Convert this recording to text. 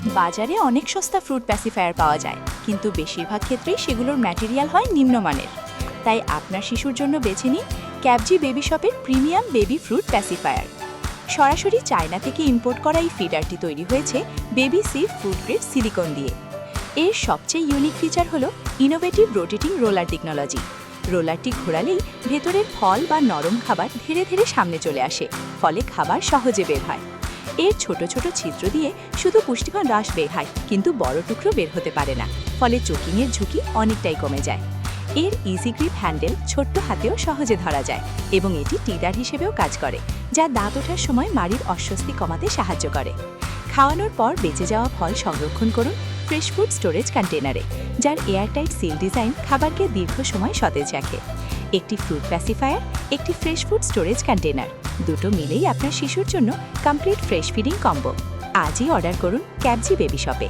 বাজারে অনেক সস্তা ফ্রুট প্যাসিফায়ার পাওয়া যায়, কিন্তু বেশিরভাগ ক্ষেত্রেই সেগুলোর ম্যাটেরিয়াল হয় নিম্নমানের। তাই আপনার শিশুর জন্য বেছে নিন ক্যাবজি বেবি শপের প্রিমিয়াম বেবি ফ্রুট প্যাসিফায়ার। সরাসরি চায়না থেকে ইম্পোর্ট করা এই ফিডারটি তৈরি হয়েছে baby Saif food grade silicon দিয়ে। এর সবচেয়ে ইউনিক ফিচার হলো ইনোভেটিভ রোটেটিং রোলার টেকনোলজি। রোলারটি ঘোরালেই ভেতরের ফল বা নরম খাবার ধীরে ধীরে সামনে চলে আসে, ফলে খাবার সহজে বের হয়। এর ছোট ছোট ছিদ্র দিয়ে শুধু পুষ্টিকর রস বের হয়, কিন্তু বড় টুকরো বের হতে পারে না, ফলে চোকিংয়ের ঝুঁকি অনেকটাই কমে যায়। এর ইজি গ্রিপ হ্যান্ডেল ছোট্ট হাতেও সহজে ধরা যায় এবং এটি টিদার হিসেবেও কাজ করে, যা দাঁত ওঠার সময় মাড়ির অস্বস্তি কমাতে সাহায্য করে। খাওয়ানোর পর বেঁচে যাওয়া ফল সংরক্ষণ করুন ফ্রেশ ফুড স্টোরেজ কন্টেনারে, যার এয়ারটাইট সিল ডিজাইন খাবারকে দীর্ঘ সময় সতেজ রাখে। একটি ফ্রুট প্যাসিফায়ার, একটি ফ্রেশ ফুড স্টোরেজ কন্টেনার, দুটো মিলেই আপনার শিশুর জন্য কমপ্লিট ফ্রেশ ফিডিং কম্বো। আজই অর্ডার করুন ক্যাবজি বেবি শপে।